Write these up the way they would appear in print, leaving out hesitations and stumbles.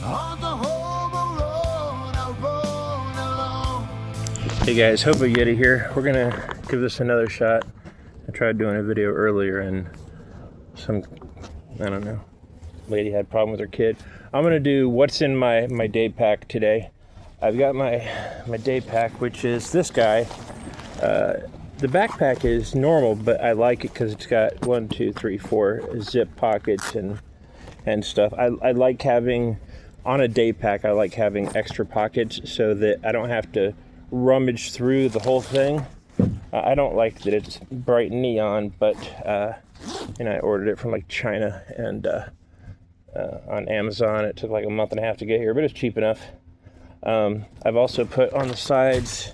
On the Hobo Road, I roll alone. Hey guys, Hobo Yeti here. We're gonna give this another shot. I tried doing a video earlier and I don't know, lady had a problem with her kid. I'm gonna do what's in my day pack today. I've got my day pack, which is this guy. The backpack is normal, but I like it because it's got 1, 2, 3, 4 zip pockets and stuff. I like having, on a day pack, I like having extra pockets so that I don't have to rummage through the whole thing. I don't like that it's bright neon, but I ordered it from like China and on Amazon. It took like a month and a half to get here, but it's cheap enough. I've also put on the sides,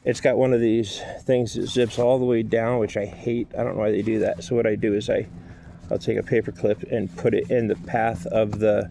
it's got one of these things that zips all the way down, which I hate. I don't know why they do that. So what I do is I'll take a paper clip and put it in the path of the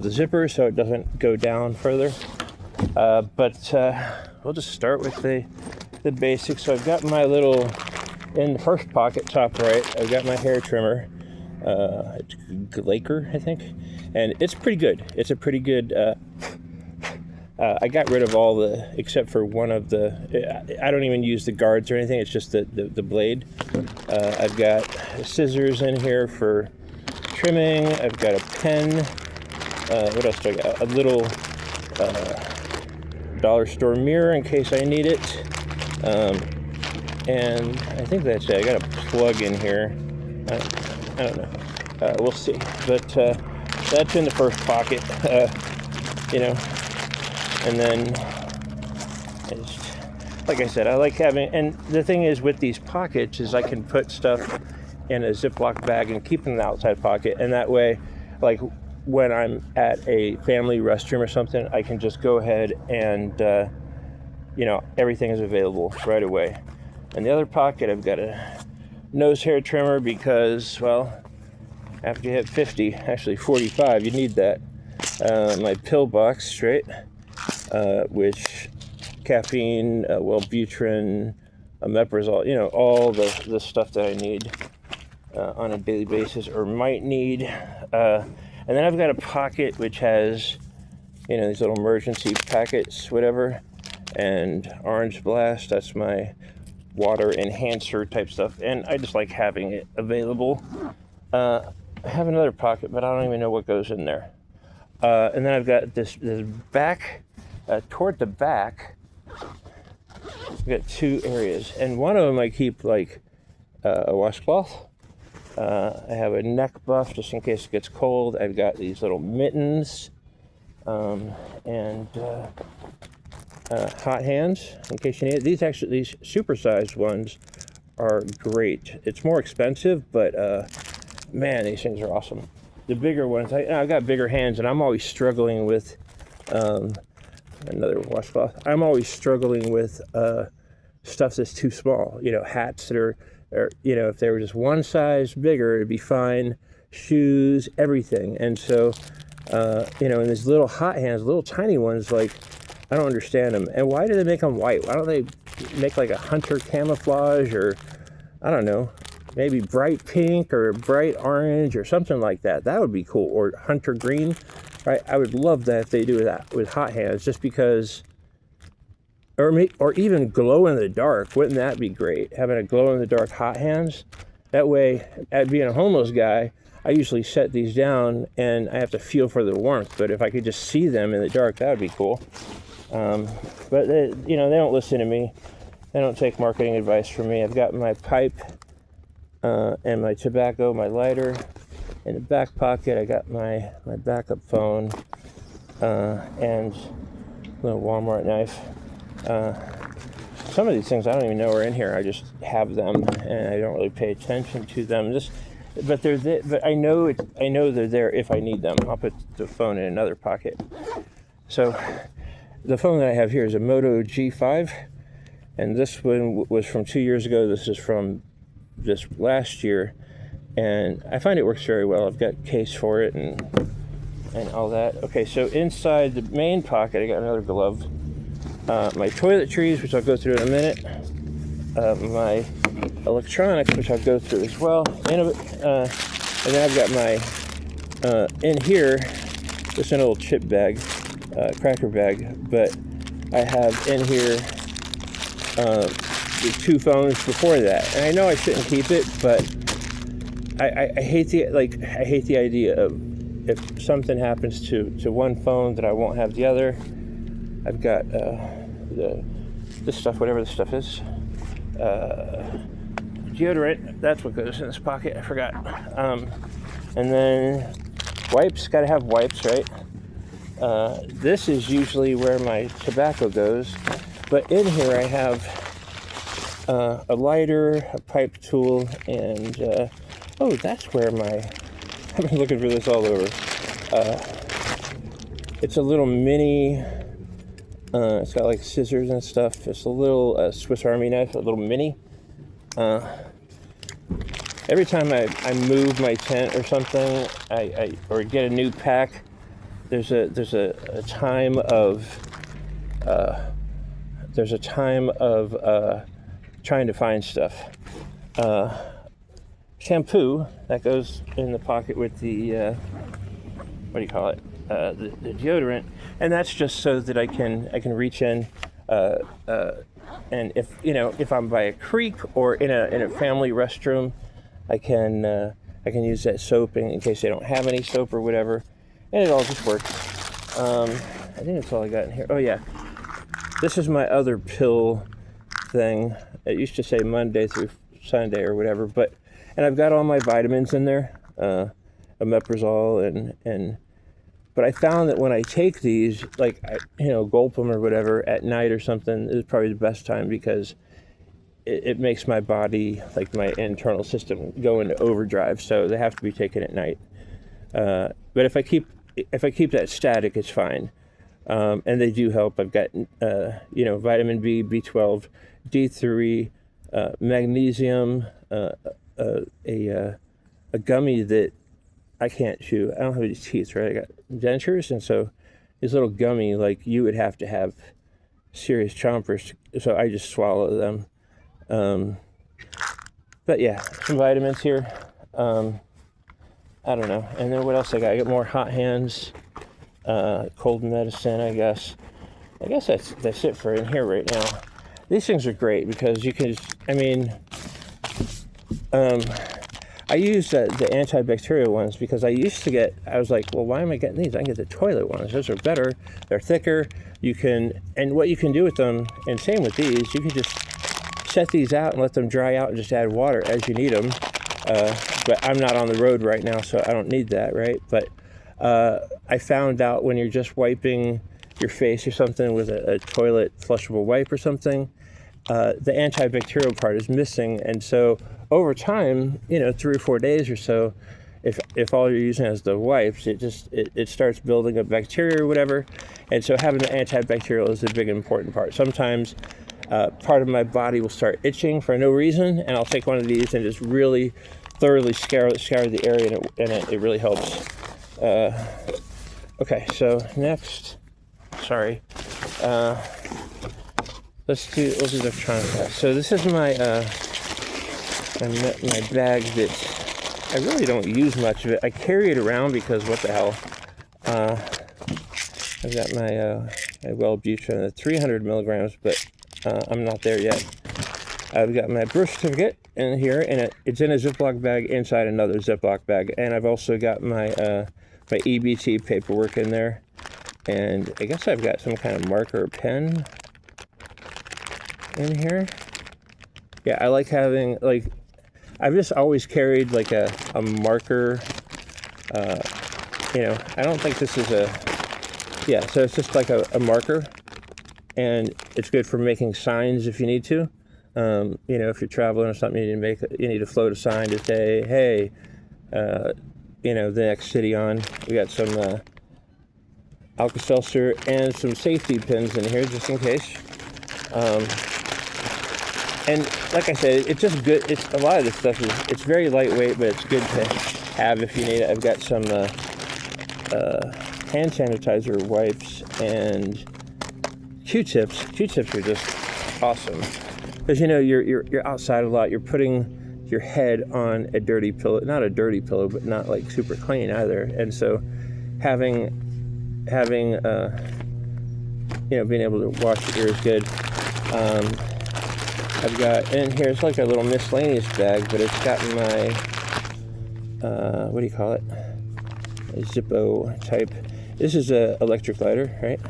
zipper so it doesn't go down further. But we'll just start with the basics. So I've got my little, in the first pocket, top right, I've got my hair trimmer. It's gaiter, I think, and it's pretty good. It's a pretty good. I got rid of all except for one of I don't even use the guards or anything. It's just the blade. I've got scissors in here for trimming. I've got a pen. What else do I got? A little dollar store mirror in case I need it. And I think that's it. I got a plug in here. I don't know. We'll see. But that's in the first pocket. And then, like I said, I like having, and the thing is with these pockets is I can put stuff in a Ziploc bag and keep it in the outside pocket, and that way, like when I'm at a family restroom or something, I can just go ahead and, everything is available right away. In the other pocket, I've got a nose hair trimmer because, well, after you hit 50, actually 45, you need that. My pill box, straight. Which caffeine, Wellbutrin, omeprazole, all the stuff that I need on a daily basis or might need. And then I've got a pocket which has, these little emergency packets, whatever, and Orange Blast, that's my water enhancer type stuff. And I just like having it available. I have another pocket, but I don't even know what goes in there. And then I've got this back. Toward the back, I've got 2 areas, and one of them I keep like a washcloth. I have a neck buff just in case it gets cold. I've got these little mittens and hot hands in case you need it. These supersized ones are great. It's more expensive, but man, these things are awesome. The bigger ones, I've got bigger hands, and I'm always struggling with. Another washcloth. I'm always struggling with stuff that's too small. Hats that are if they were just one size bigger, it'd be fine. Shoes, everything. And so, and these little hot hands, little tiny ones, like, I don't understand them. And why do they make them white? Why don't they make like a hunter camouflage or, I don't know, maybe bright pink or bright orange or something like that? That would be cool. Or hunter green. Right, I would love that if they do that with hot hands, just because, or even glow in the dark. Wouldn't that be great? Having a glow in the dark hot hands. That way, at being a homeless guy, I usually set these down and I have to feel for the warmth. But if I could just see them in the dark, that would be cool. But they don't listen to me. They don't take marketing advice from me. I've got my pipe and my tobacco, my lighter. In the back pocket, I got my backup phone and a little Walmart knife. Some of these things I don't even know are in here. I just have them, and I don't really pay attention to them. But they're there. But I know they're there if I need them. I'll put the phone in another pocket. So the phone that I have here is a Moto G5, and this one was from 2 years ago. This is from this last year. And I find it works very well. I've got a case for it and all that. Okay, so inside the main pocket, I got another glove. My toiletries, which I'll go through in a minute. My electronics, which I'll go through as well. And then I've got my, in here, just an old chip bag, cracker bag, but I have in here the 2 phones before that, and I know I shouldn't keep it, but I hate the idea of if something happens to one phone that I won't have the other. I've got this stuff, whatever this stuff is, deodorant. That's what goes in this pocket. I forgot. And then wipes. Got to have wipes, right? This is usually where my tobacco goes, but in here I have a lighter, a pipe tool, and oh, that's where I've been looking for this all over. It's a little mini. It's got like scissors and stuff. It's a little Swiss Army knife, a little mini. Every time I move my tent or something, or get a new pack, there's a time of trying to find stuff. Shampoo that goes in the pocket with the what do you call it? The deodorant, and that's just so that I can reach in, and if I'm by a creek or in a family restroom, I can use that soap in case they don't have any soap or whatever, and it all just works. I think that's all I got in here. Oh yeah, this is my other pill thing. It used to say Monday through Sunday or whatever, and I've got all my vitamins in there, omeprazole but I found that when I take these, like, gulp them or whatever at night or something is probably the best time, because it makes my body, like my internal system, go into overdrive. So they have to be taken at night. But if I keep that static, it's fine. And they do help. I've got, vitamin B, B12, D3, magnesium, a gummy that I can't chew. I don't have any teeth, right? I got dentures, and so these little gummy, like, you would have to have serious chompers, so I just swallow them. But yeah, some vitamins here. I don't know. And then what else I got? I got more hot hands, cold medicine, I guess. I guess that's it for in here right now. These things are great because you can just, I use the antibacterial ones because I was like, well, why am I getting these? I can get the toilet ones. Those are better. They're thicker. And what you can do with them, and same with these, you can just set these out and let them dry out and just add water as you need them. But I'm not on the road right now, so I don't need that, right? But I found out when you're just wiping your face or something with a toilet flushable wipe or something, the antibacterial part is missing, and so over time, 3 or 4 days or so, if all you're using is the wipes, it starts building up bacteria or whatever, and so having the antibacterial is a big important part. Sometimes part of my body will start itching for no reason, and I'll take one of these and just really thoroughly scour the area, and it really helps. Okay, so next, sorry. Let's do the electronic pack. So this is my bag that I really don't use much of it. I carry it around because what the hell. I've got my Wellbutrin at 300 milligrams, but I'm not there yet. I've got my birth certificate in here, and it's in a Ziploc bag inside another Ziploc bag. And I've also got my my EBT paperwork in there. And I guess I've got some kind of marker or pen in here. Yeah, I like having, like, I've just always carried like a marker. I don't think this is so it's just like a marker, and it's good for making signs if you need to. If you're traveling or something, you need to float a sign to say, hey, the next city on. We got some Alka-Seltzer and some safety pins in here just in case. And like I said, it's just good. A lot of this stuff it's very lightweight, but it's good to have if you need it. I've got some hand sanitizer wipes and Q-tips. Q-tips are just awesome because you're outside a lot. You're putting your head on a dirty pillow, not a dirty pillow, but not like super clean either. And so having having being able to wash your ears good. I've got in here, it's like a little miscellaneous bag, but it's got my what do you call it, a Zippo type. This is a electric lighter, right?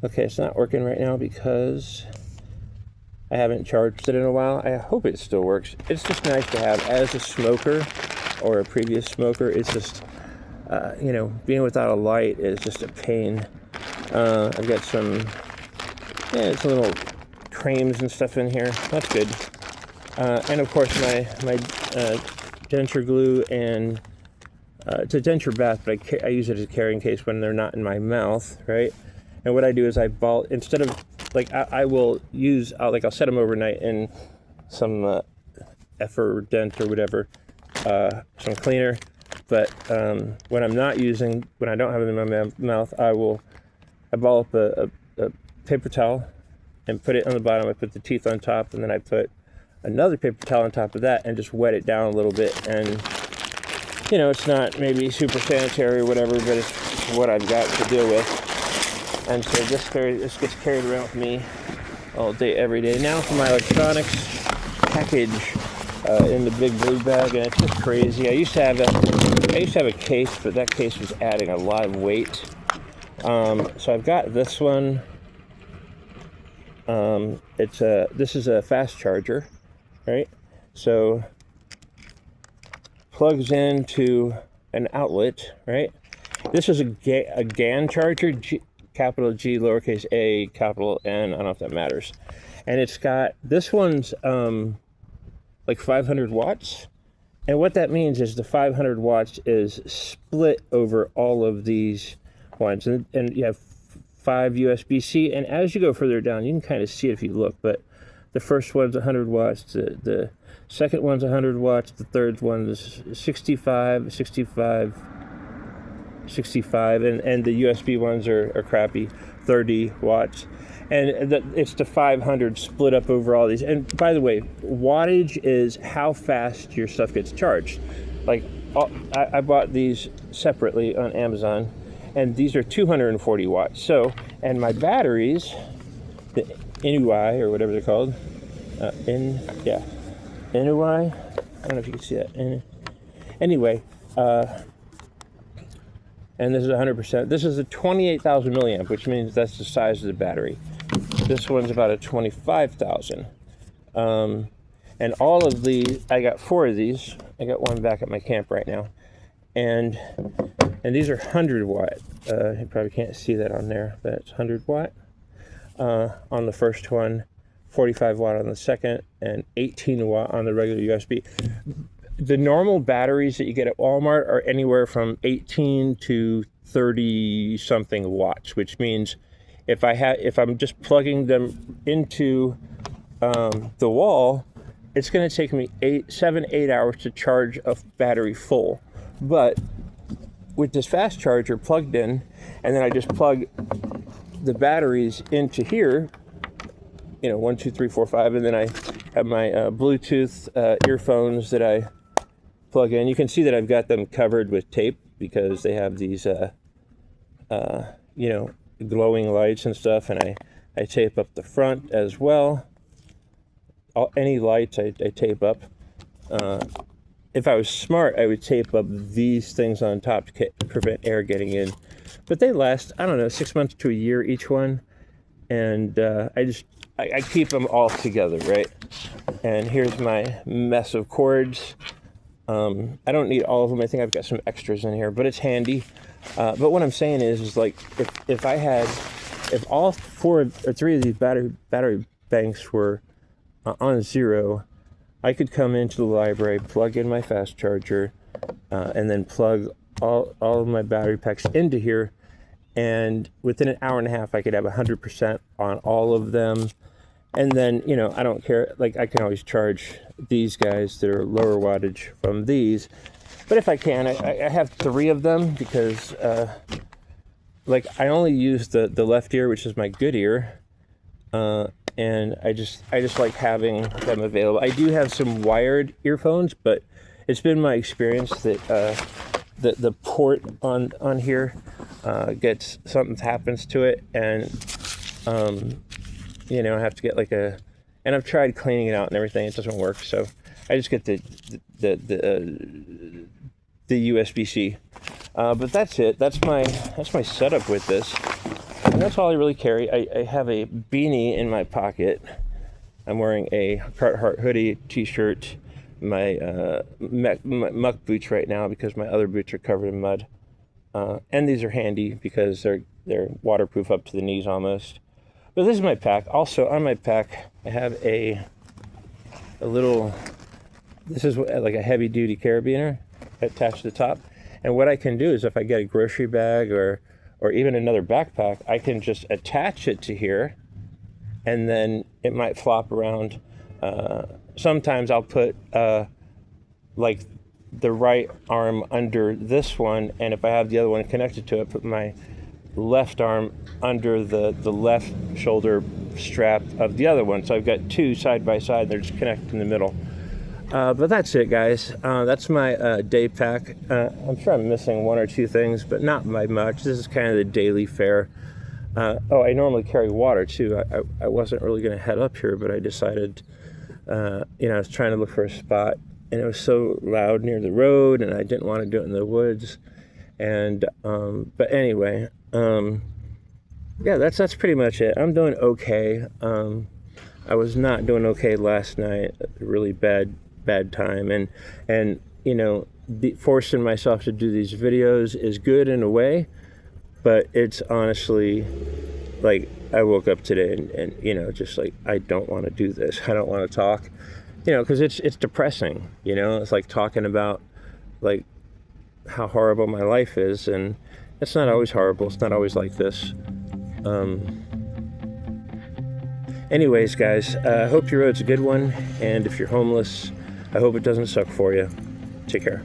Okay, it's not working right now because I haven't charged it in a while. I hope it still works. It's just nice to have as a smoker or a previous smoker. It's just, being without a light is just a pain. I've got some, some little creams and stuff in here. That's good. And of course my denture glue, and it's a denture bath, but I use it as a carrying case when they're not in my mouth, right? And what I do is I ball, instead of, like, I will use, I'll set them overnight in some effer dent or whatever, some cleaner. But when I'm not using, when I don't have them in my mouth, I ball up a paper towel and put it on the bottom. I put the teeth on top, and then I put another paper towel on top of that and just wet it down a little bit. And, it's not maybe super sanitary or whatever, but it's what I've got to deal with. And so this gets carried around with me all day, every day. Now for my electronics package in the big blue bag, and it's just crazy. I used to have a case, but that case was adding a lot of weight. So I've got this one. This is a fast charger, right? So plugs into an outlet, right? This is a GAN charger. Capital G, lowercase a, capital N. I don't know if that matters. And it's got, this one's like 500 watts. And what that means is the 500 watts is split over all of these ones. And you have 5 USB-C. And as you go further down, you can kind of see it if you look. But the first one's 100 watts. The second one's 100 watts. The third one is 65, and the USB ones are crappy, 30 watts. And it's the 500 split up over all these. And by the way, wattage is how fast your stuff gets charged. Like, I bought these separately on Amazon, and these are 240 watts. So, and my batteries, the NUI or whatever they're called, NUI, I don't know if you can see that. Anyway, and this is 100%. This is a 28,000 milliamp, which means that's the size of the battery. This one's about a 25,000. And all of these, I got 4 of these. I got one back at my camp right now. And these are 100 watt. You probably can't see that on there, but it's 100 watt on the first one, 45 watt on the second, and 18 watt on the regular USB. The normal batteries that you get at Walmart are anywhere from 18 to 30 something watts, which means if I'm just plugging them into the wall, it's going to take me 7-8 hours to charge a battery full. But with this fast charger plugged in, and then I just plug the batteries into here, 1, 2, 3, 4, 5, and then I have my Bluetooth earphones that I plug in. You can see that I've got them covered with tape because they have these glowing lights and stuff, and I tape up the front as well. Any lights I tape up. If I was smart, I would tape up these things on top to prevent air getting in. But they last, 6 months to a year each one, and I keep them all together, right? And here's my mess of cords. I don't need all of them. I think I've got some extras in here, but it's handy. But what I'm saying is like if all 4 or 3 of these battery banks were on 0, I could come into the library, plug in my fast charger, and then plug all of my battery packs into here, and within an hour and a half I could have 100% on all of them. And then, I don't care, like I can always charge these guys that are lower wattage from these. But if I can, I have 3 of them because I only use the left ear, which is my good ear. And I just like having them available. I do have some wired earphones, but it's been my experience that the port on here gets, something happens to it, and you know, I have to get like a, and I've tried cleaning it out and everything, it doesn't work, so I just get the USB-C. But that's it. That's my setup with this, and that's all I really carry. I have a beanie in my pocket. I'm wearing a Carhartt hoodie, t-shirt, my muck boots right now because my other boots are covered in mud, and these are handy because they're waterproof up to the knees almost. But this is my pack. Also on my pack, I have a little. This is like a heavy-duty carabiner attached to the top. And what I can do is if I get a grocery bag or even another backpack, I can just attach it to here, and then it might flop around. Sometimes I'll put like the right arm under this one, and if I have the other one connected to it, put my left arm under the left shoulder strap of the other one. So I've got two side by side, they're just connected in the middle. But that's it, guys. That's my day pack. I'm sure I'm missing one or two things, but not by much. This is kind of the daily fare. Oh, I normally carry water too. I wasn't really going to head up here, but I decided, you know, I was trying to look for a spot, and it was so loud near the road, and I didn't want to do it in the woods. And but anyway, yeah, that's pretty much it. I'm doing okay. I was not doing okay last night. Really bad time, and you know, forcing myself to do these videos is good in a way, but it's honestly like I woke up today and you know, just like, I don't want to do this. I don't want to talk, you know, because it's depressing, you know. It's like talking about like how horrible my life is, and it's not always horrible. It's not always like this. Anyways, guys, I hope your road's a good one, and if you're homeless, I hope it doesn't suck for you. Take care.